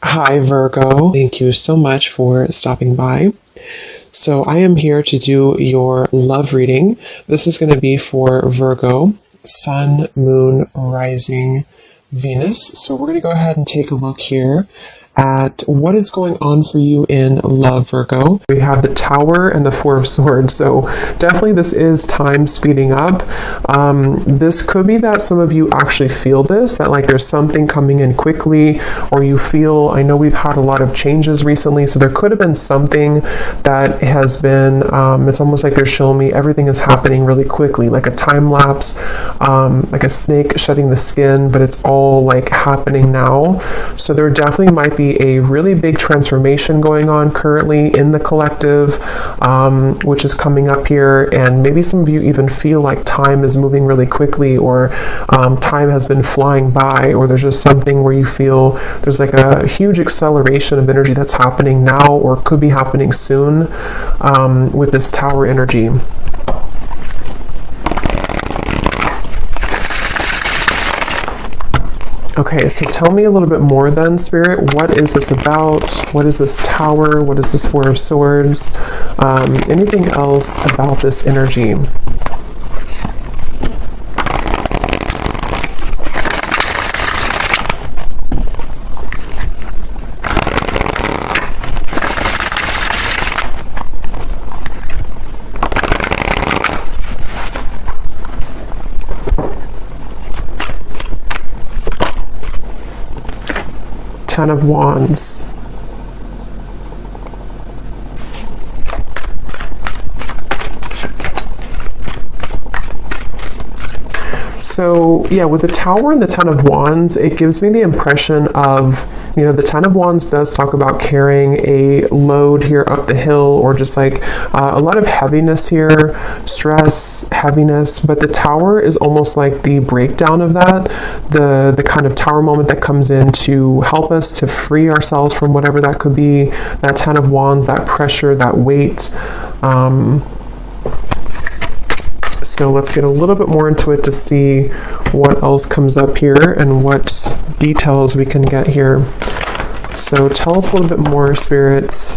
Hi, Virgo. Thank you so much for stopping by. So, I am here to do your love reading. This is going to be for Virgo, Sun, Moon, Rising, Venus. So, we're going to go ahead and take a look here at what is going on for you in love, Virgo. We have the Tower and the Four of Swords, so definitely this is time speeding up. This could be that some of you actually feel this, that like there's something coming in quickly, or you feel, I know we've had a lot of changes recently, so there could have been something that has been, it's almost like they're showing me everything is happening really quickly, like a time lapse, like a snake shedding the skin, but it's all like happening now. So there definitely might be a really big transformation going on currently in the collective, which is coming up here, and maybe some of you even feel like time is moving really quickly, or time has been flying by, or there's just something where you feel there's like a huge acceleration of energy that's happening now or could be happening soon with this Tower energy. Okay, so tell me a little bit more then, Spirit. What is this about? What is this Tower? What is this Four of Swords? Anything else about this energy? Ten of Wands. So yeah, with the Tower and the Ten of Wands, it gives me the impression of, you know, the Ten of Wands does talk about carrying a load here up the hill, or just like a lot of heaviness here, stress, heaviness, but the Tower is almost like the breakdown of that, the kind of Tower moment that comes in to help us to free ourselves from whatever that could be, that Ten of Wands, that pressure, that weight. So let's get a little bit more into it to see what else comes up here and what details we can get here. So tell us a little bit more, spirits.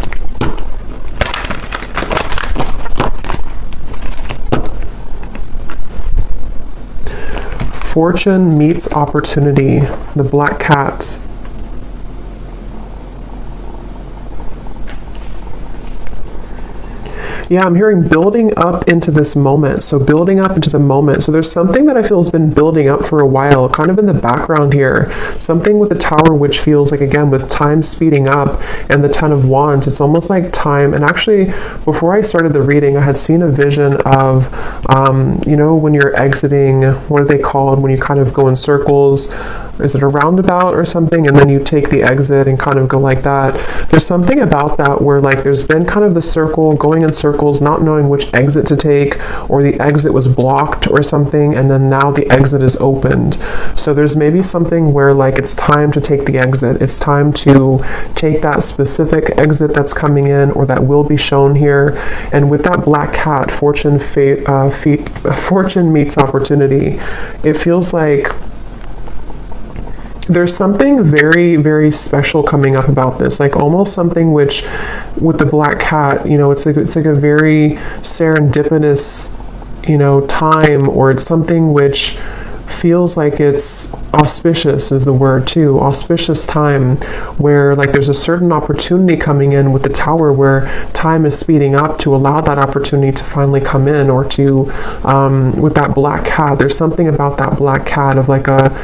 Fortune meets opportunity, the Black Cat. Yeah, I'm hearing building up into this moment. So building up into the moment. So there's something that I feel has been building up for a while, kind of in the background here. Something with the Tower, which feels like, again, with time speeding up, and the Ten of Wands, it's almost like time. And actually, before I started the reading, I had seen a vision of, you know, when you're exiting, what are they called? When you kind of go in circles. Is it a roundabout or something? And then you take the exit and kind of go like that. There's something about that where like there's been kind of the circle, going in circles, not knowing which exit to take, or the exit was blocked or something, and then now the exit is opened. So there's maybe something where like it's time to take the exit. It's time to take that specific exit that's coming in, or that will be shown here. And with that Black Cat, fortune meets opportunity. It feels like there's something very, very special coming up about this, like almost something which, with the Black Cat, you know, it's like a very serendipitous, you know, time, or it's something which feels like it's auspicious is the word too, auspicious time, where like there's a certain opportunity coming in with the Tower, where time is speeding up to allow that opportunity to finally come in, or to, with that Black Cat, there's something about that Black Cat of like a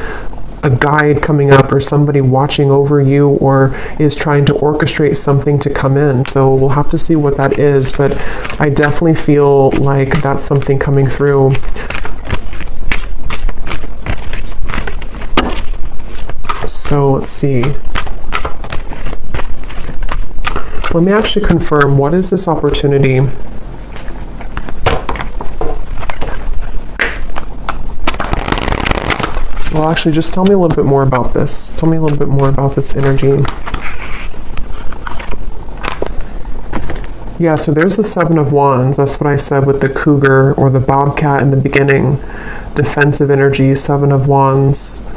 guide coming up, or somebody watching over you, or is trying to orchestrate something to come in. So we'll have to see what that is, but I definitely feel like that's something coming through. So let's see. Let me actually confirm, what is this opportunity? Well, actually, just tell me a little bit more about this. Tell me a little bit more about this energy. Yeah, so there's the Seven of Wands. That's what I said with the cougar or the bobcat in the beginning. Defensive energy, Seven of Wands.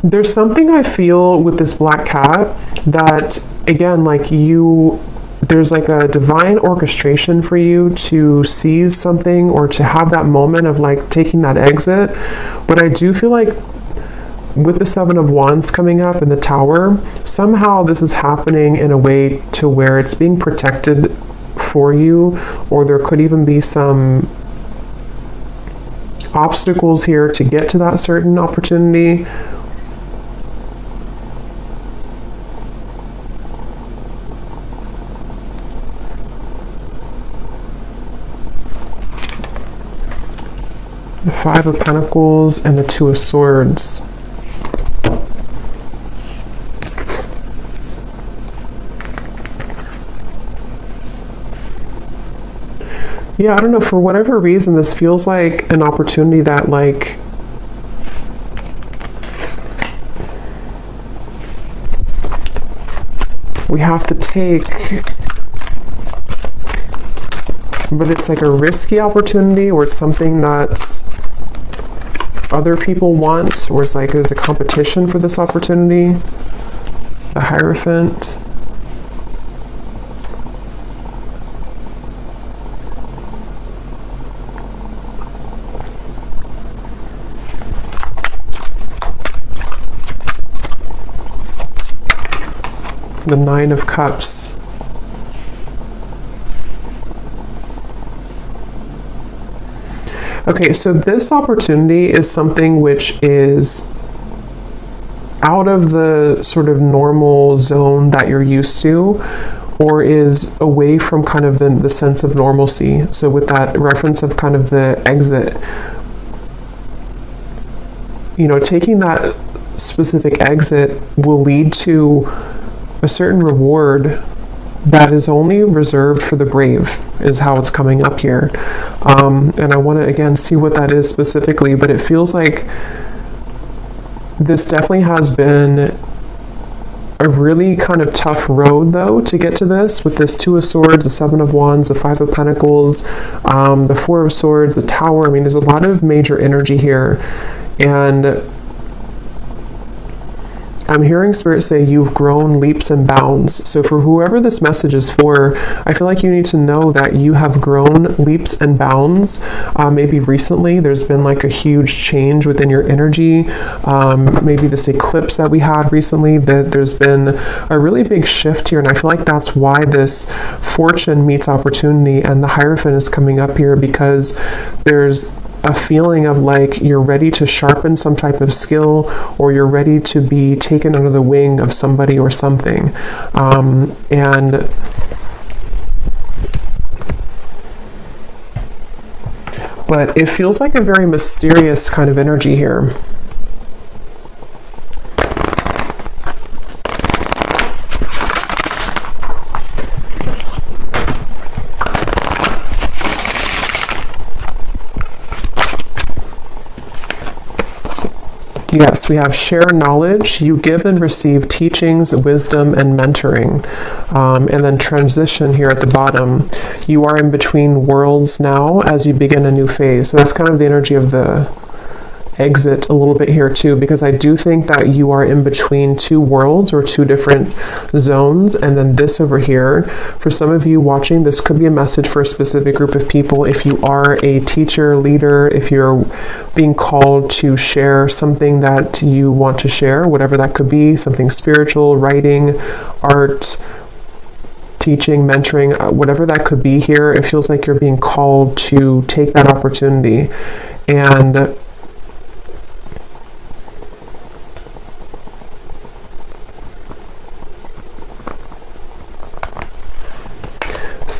There's something I feel with this black cat that, again, like there's like a divine orchestration for you to seize something or to have that moment of like taking that exit. But I do feel like with the Seven of Wands coming up in the Tower, somehow this is happening in a way to where it's being protected for you, or there could even be some obstacles here to get to that certain opportunity. The Five of Pentacles and the Two of Swords. Yeah, I don't know, for whatever reason, this feels like an opportunity that, like, we have to take, but it's like a risky opportunity, or it's something that other people want, or it's like there's a competition for this opportunity. The Hierophant. The Nine of Cups. Okay, so this opportunity is something which is out of the sort of normal zone that you're used to, or is away from kind of the sense of normalcy. So with that reference of kind of the exit, you know, taking that specific exit will lead to a certain reward that is only reserved for the brave, is how it's coming up here. And I want to, again, see what that is specifically, but it feels like this definitely has been a really kind of tough road, though, to get to this, with this Two of Swords, the Seven of Wands, the Five of Pentacles, the Four of Swords, the Tower. I mean, there's a lot of major energy here, and I'm hearing Spirit say you've grown leaps and bounds. So for whoever this message is for, I feel like you need to know that you have grown leaps and bounds. Maybe recently there's been like a huge change within your energy. Maybe this eclipse that we had recently, that there's been a really big shift here. And I feel like that's why this fortune meets opportunity and the Hierophant is coming up here, because there's a feeling of like you're ready to sharpen some type of skill, or you're ready to be taken under the wing of somebody or something. But it feels like a very mysterious kind of energy here. Yes, we have share knowledge. You give and receive teachings, wisdom, and mentoring. And then transition here at the bottom. You are in between worlds now as you begin a new phase. So that's kind of the energy of the exit a little bit here too, because I do think that you are in between two worlds or two different zones. And then this over here, for some of you watching, this could be a message for a specific group of people. If you are a teacher, leader, if you're being called to share something that you want to share, whatever that could be, something spiritual, writing, art, teaching, mentoring, whatever that could be here, it feels like you're being called to take that opportunity. And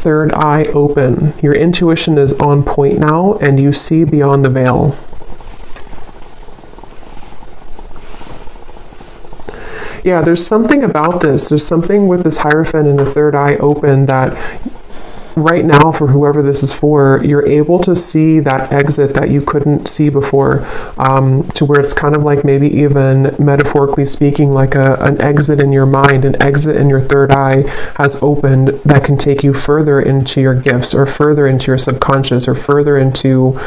third eye open. Your intuition is on point now, and you see beyond the veil. Yeah, there's something about this. There's something with this Hierophant and the third eye open that right now, for whoever this is for, you're able to see that exit that you couldn't see before, to where it's kind of like, maybe even metaphorically speaking, like an exit in your mind, an exit in your third eye has opened that can take you further into your gifts, or further into your subconscious, or further into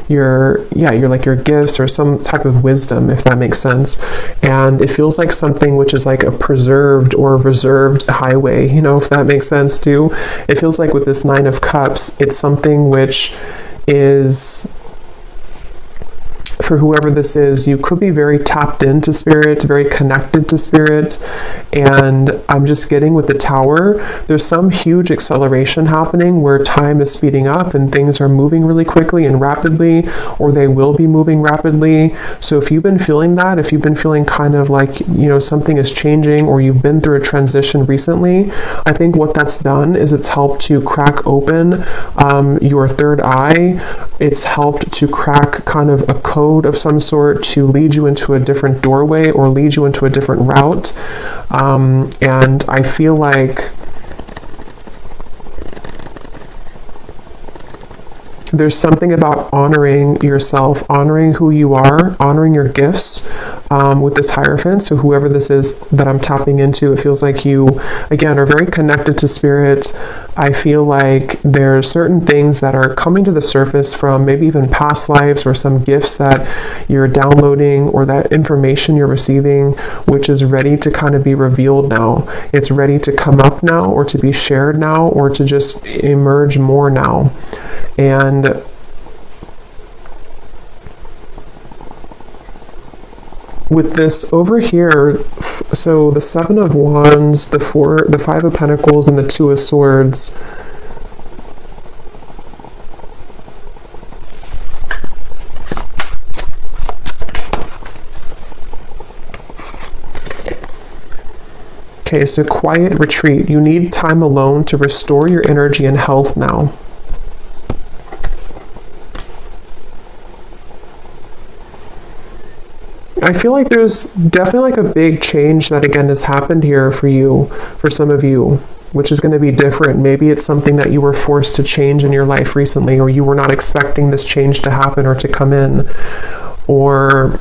your gifts, or some type of wisdom, if that makes sense. And it feels like something which is like a preserved or reserved highway, if that makes sense too. It feels like with this Nine of Cups, it's something which is, for whoever this is, you could be very tapped into spirit, very connected to spirit. And I'm just getting with the Tower, there's some huge acceleration happening where time is speeding up and things are moving really quickly and rapidly, or they will be moving rapidly. So if you've been feeling that, if you've been feeling kind of like, something is changing, or you've been through a transition recently, I think what that's done is it's helped to crack open your third eye. It's helped to crack kind of a code of some sort to lead you into a different doorway, or lead you into a different route. And I feel like there's something about honoring yourself, honoring who you are, honoring your gifts, with this Hierophant. So whoever this is that I'm tapping into, it feels like you, again, are very connected to spirit. I feel like there's certain things that are coming to the surface from maybe even past lives, or some gifts that you're downloading, or that information you're receiving, which is ready to kind of be revealed now. It's ready to come up now, or to be shared now, or to just emerge more now. And with this over here, so the Seven of Wands, the Five of Pentacles, and the Two of Swords, okay, so quiet retreat. You need time alone to restore your energy and health now. I feel like there's definitely like a big change that again has happened here for you, for some of you, which is going to be different. Maybe it's something that you were forced to change in your life recently, or you were not expecting this change to happen or to come in, or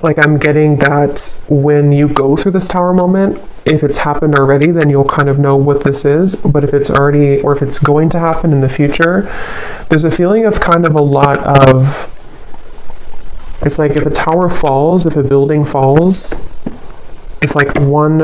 like I'm getting that when you go through this Tower moment, if it's happened already, then you'll kind of know what this is. But if it's already, or if it's going to happen in the future, there's a feeling of kind of a lot of, it's like if a tower falls, if a building falls, if like one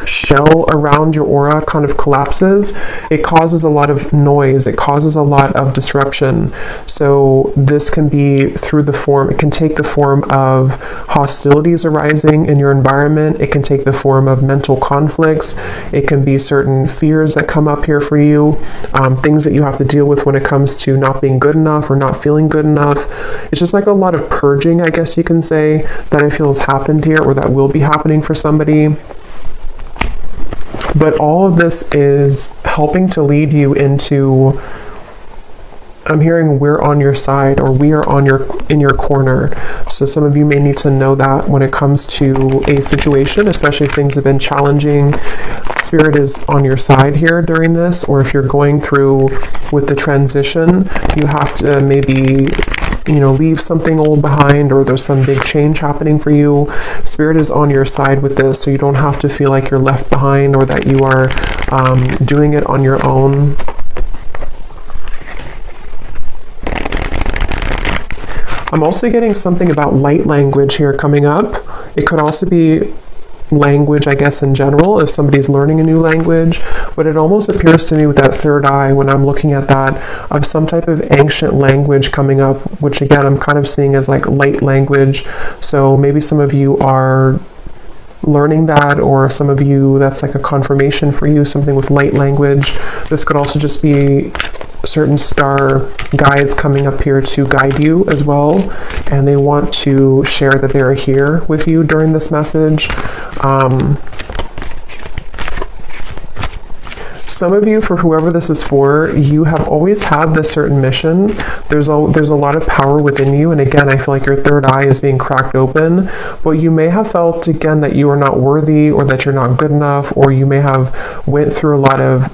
shell around your aura kind of collapses, it causes a lot of noise, it causes a lot of disruption. So this can be through the form, it can take the form of hostilities arising in your environment, it can take the form of mental conflicts, it can be certain fears that come up here for you, things that you have to deal with when it comes to not being good enough or not feeling good enough. It's just like a lot of purging, I guess you can say, that I feel has happened here, or that will be happening for somebody. But all of this is helping to lead you into, I'm hearing we're on your side, or we are in your corner. So some of you may need to know that when it comes to a situation, especially if things have been challenging, Spirit is on your side here during this. Or if you're going through with the transition, you have to maybe leave something old behind, or there's some big change happening for you. Spirit is on your side with this, so you don't have to feel like you're left behind, or that you are doing it on your own. I'm also getting something about light language here coming up. It could also be language, I guess, in general, if somebody's learning a new language, but it almost appears to me with that third eye, when I'm looking at that, of some type of ancient language coming up, which again, I'm kind of seeing as like light language. So maybe some of you are learning that, or some of you, that's like a confirmation for you, something with light language. This could also just be certain star guides coming up here to guide you as well, and they want to share that they're here with you during some of you, for whoever this is for, you have always had this certain mission. There's a lot of power within you, and again, I feel like your third eye is being cracked open, but you may have felt again that you are not worthy, or that you're not good enough, or you may have went through a lot of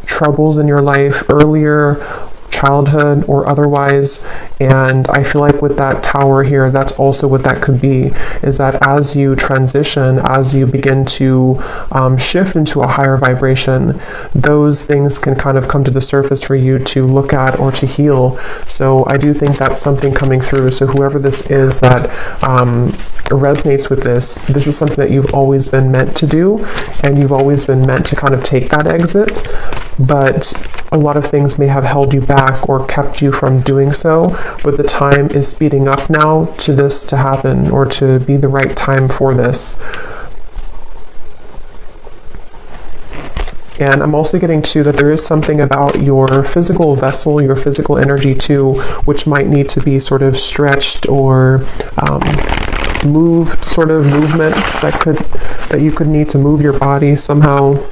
troubles in your life earlier, childhood or otherwise. And I feel like with that tower here, that's also what that could be, is that as you transition, as you begin to shift into a higher vibration, those things can kind of come to the surface for you to look at or to heal. So I do think that's something coming through. So whoever this is that resonates with this is something that you've always been meant to do, and you've always been meant to kind of take that exit, but a lot of things may have held you back or kept you from doing so, but the time is speeding up now to this to happen, or to be the right time for this. And I'm also getting to that there is something about your physical vessel, your physical energy too, which might need to be sort of stretched or moved, sort of movements that you could need to move your body somehow.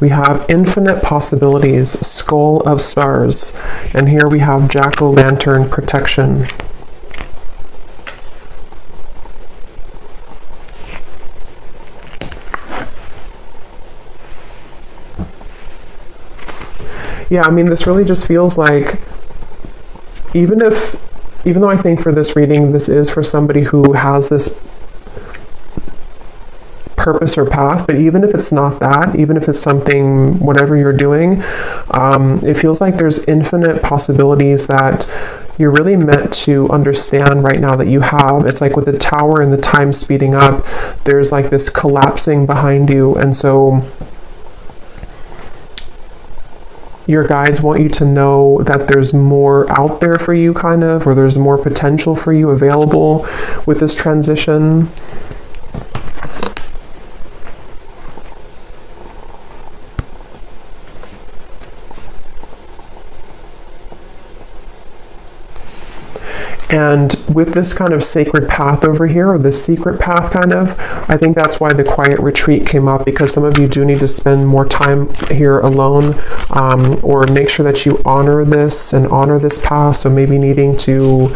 We have infinite possibilities, skull of stars, and here we have jack-o'-lantern protection. Yeah, I mean, this really just feels like, even though I think for this reading, this is for somebody who has this purpose or path, but even if it's not that, even if it's something, whatever you're doing, it feels like there's infinite possibilities that you're really meant to understand right now that you have. It's like with the tower and the time speeding up, there's like this collapsing behind you, and so your guides want you to know that there's more out there for you, kind of, or there's more potential for you available with this transition. And with this kind of sacred path over here, or this secret path kind of, I think that's why the quiet retreat came up, because some of you do need to spend more time here alone, or make sure that you honor this and honor this path. So maybe needing to,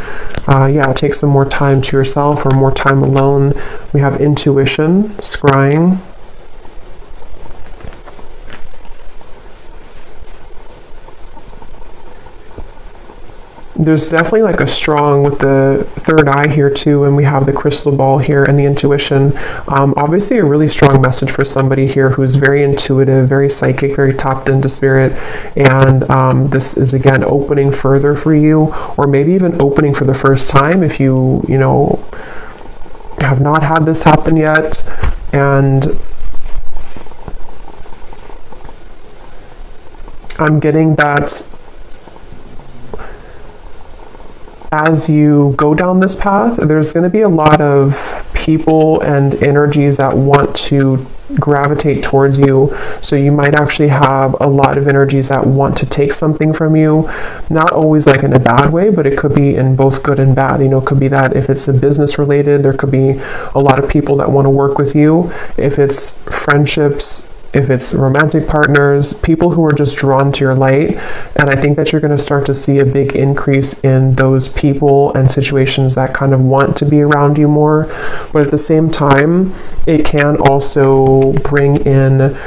take some more time to yourself or more time alone. We have intuition, scrying. There's definitely like a strong with the third eye here too, and we have the crystal ball here and the intuition. Obviously a really strong message for somebody here who's very intuitive, very psychic, very tapped into spirit, and this is again opening further for you, or maybe even opening for the first time if you have not had this happen yet. And I'm getting that as you go down this path, there's going to be a lot of people and energies that want to gravitate towards you. So you might actually have a lot of energies that want to take something from you, not always like in a bad way, but it could be in both good and bad. It could be that if it's a business related, there could be a lot of people that want to work with you. If it's friendships, if it's romantic partners, people who are just drawn to your light. And I think that you're going to start to see a big increase in those people and situations that kind of want to be around you more. But at the same time, it can also bring in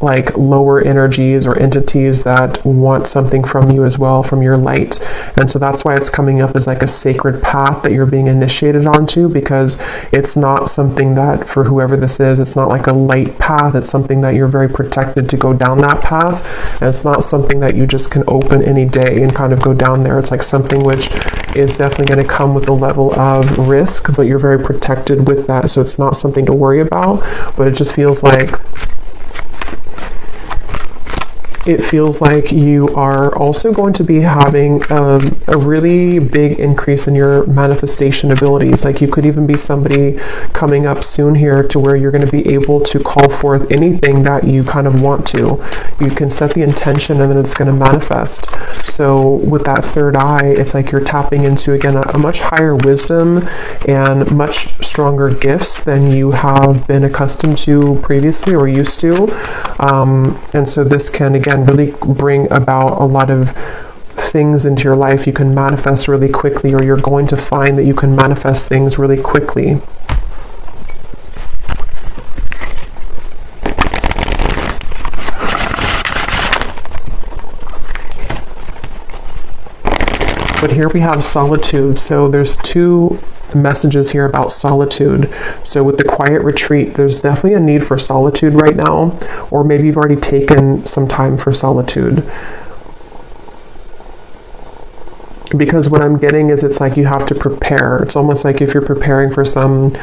like lower energies or entities that want something from you as well, from your light. And so that's why it's coming up as like a sacred path that you're being initiated onto, because it's not something that, for whoever this is, it's not like a light path. It's something that you're very protected to go down that path. And it's not something that you just can open any day and kind of go down there. It's like something which is definitely going to come with a level of risk, but you're very protected with that. So it's not something to worry about, but it just feels like it feels like you are also going to be having a really big increase in your manifestation abilities. Like you could even be somebody coming up soon here to where you're going to be able to call forth anything that you kind of want to. You can set the intention and then it's going to manifest. So with that third eye, it's like you're tapping into, again, a much higher wisdom and much stronger gifts than you have been accustomed to previously or used to. And so this can, again, really bring about a lot of things into your life you can manifest really quickly, or you're going to find that you can manifest things really quickly. But here we have solitude. So there's two messages here about solitude. So with the quiet retreat, there's definitely a need for solitude right now, or maybe you've already taken some time for solitude. Because what I'm getting is it's like you have to prepare. It's almost like if you're preparing for some,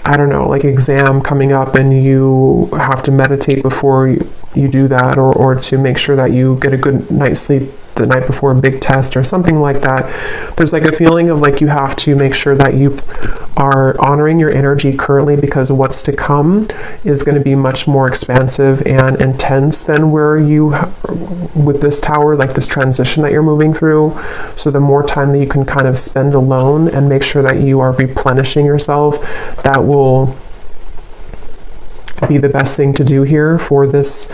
I don't know, like exam coming up and you have to meditate before you do that, or to make sure that you get a good night's sleep the night before a big test or something like that. There's like a feeling of like you have to make sure that you are honoring your energy currently, because what's to come is going to be much more expansive and intense than where you, with this tower, like this transition that you're moving through. So the more time that you can kind of spend alone and make sure that you are replenishing yourself, that will be the best thing to do here for this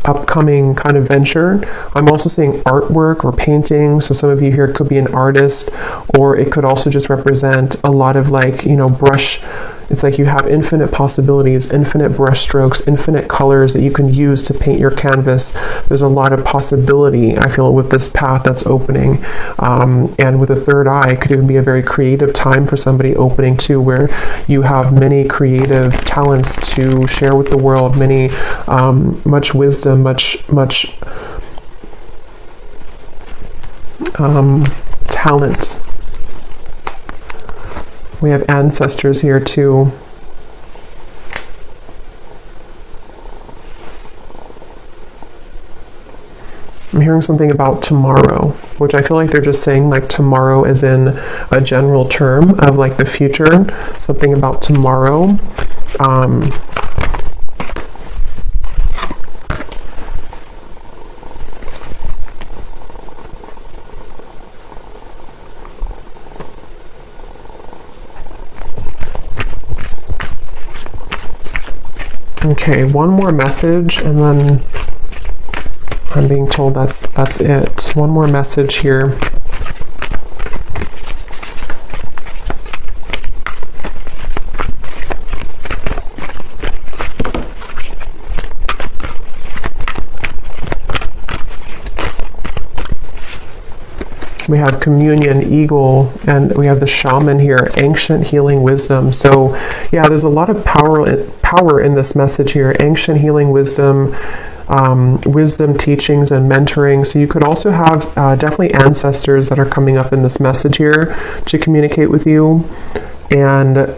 upcoming kind of venture. I'm also seeing artwork or painting. So some of you here could be an artist, or it could also just represent a lot of like, you know, brush. It's like you have infinite possibilities, infinite brush strokes, infinite colors that you can use to paint your canvas. There's a lot of possibility, I feel, with this path that's opening. And with a third eye, it could even be a very creative time for somebody opening too, where you have many creative talents to share with the world, many, much wisdom, much talent. We have ancestors here too. I'm hearing something about tomorrow, which I feel like they're just saying like tomorrow as in a general term of like the future, something about tomorrow. Okay, one more message, and then I'm being told that's it. One more message here. We have communion, eagle, and we have the shaman here, ancient healing wisdom. So yeah, there's a lot of power in this message here, ancient healing wisdom, wisdom teachings and mentoring. So you could also have definitely ancestors that are coming up in this message here to communicate with you. And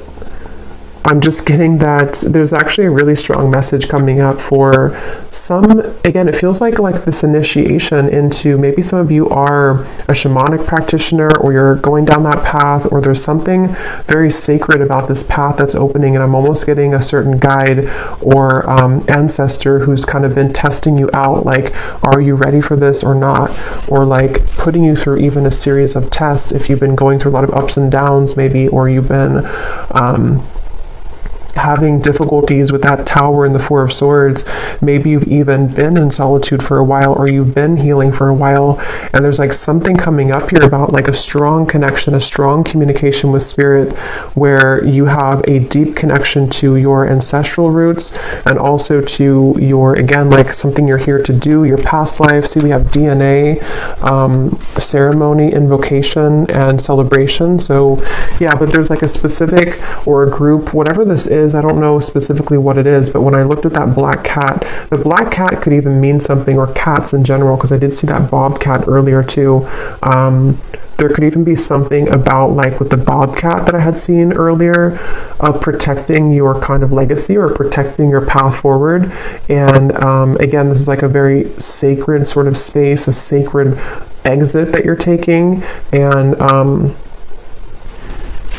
I'm just getting that there's actually a really strong message coming up for some. Again, it feels like this initiation into, maybe some of you are a shamanic practitioner, or you're going down that path, or there's something very sacred about this path that's opening, and I'm almost getting a certain guide or ancestor who's kind of been testing you out, like, are you ready for this or not? Or like putting you through even a series of tests if you've been going through a lot of ups and downs maybe, or you've been having difficulties with that tower and the Four of Swords. Maybe you've even been in solitude for a while, or you've been healing for a while, and there's like something coming up here about like a strong connection, a strong communication with spirit, where you have a deep connection to your ancestral roots, and also to your, again, like something you're here to do, your past life. See, we have DNA, ceremony, invocation, and celebration. So yeah, but there's like a specific, or a group, whatever this is, is. I don't know specifically what it is, but when I looked at that black cat, the black cat could even mean something, or cats in general, because I did see that bobcat earlier too. There could even be something about, like with the bobcat that I had seen earlier, of protecting your kind of legacy or protecting your path forward. And again, this is like a very sacred sort of space, a sacred exit that you're taking. And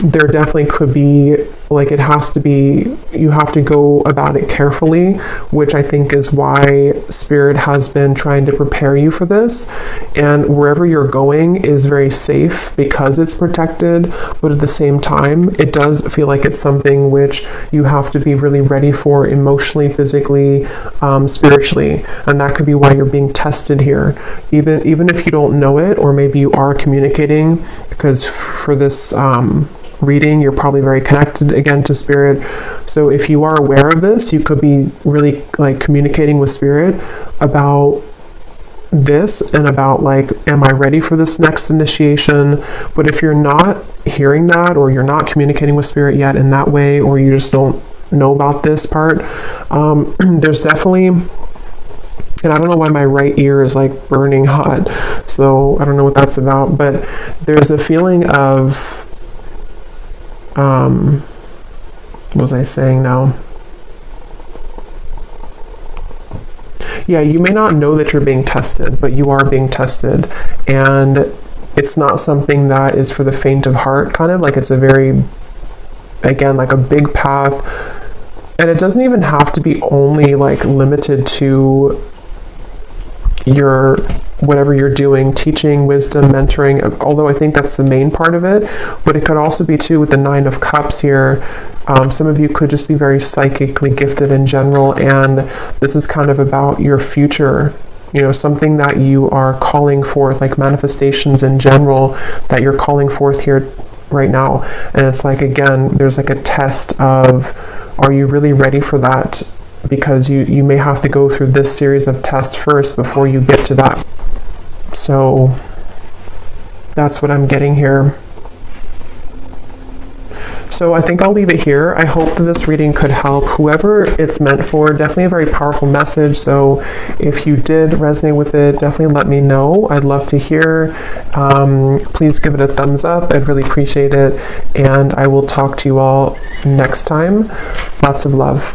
there definitely could be, like, it has to be, you have to go about it carefully, which I think is why Spirit has been trying to prepare you for this. And wherever you're going is very safe because it's protected, but at the same time, it does feel like it's something which you have to be really ready for emotionally, physically, spiritually. And that could be why you're being tested here. Even if you don't know it, or maybe you are communicating, because for this reading, you're probably very connected again to Spirit. So if you are aware of this, you could be really like communicating with Spirit about this and about, like, am I ready for this next initiation? But if you're not hearing that, or you're not communicating with Spirit yet in that way, or you just don't know about this part, there's definitely, and I don't know why my right ear is like burning hot, so I don't know what that's about, but there's a feeling of what was I saying now? Yeah, you may not know that you're being tested, but you are being tested. And it's not something that is for the faint of heart, kind of like, it's a very, again, like a big path. And it doesn't even have to be only like limited to your whatever you're doing, teaching, wisdom, mentoring, although I think that's the main part of it. But it could also be too with the Nine of Cups here. Some of you could just be very psychically gifted in general, and this is kind of about your future, you know, something that you are calling forth, like manifestations in general that you're calling forth here right now. And it's like, again, there's like a test of, are you really ready for that? Because you may have to go through this series of tests first before you get to that. So that's what I'm getting here. So I think I'll leave it here. I hope that this reading could help whoever it's meant for. Definitely a very powerful message. So if you did resonate with it, definitely let me know. I'd love to hear. Please give it a thumbs up. I'd really appreciate it. And I will talk to you all next time. Lots of love.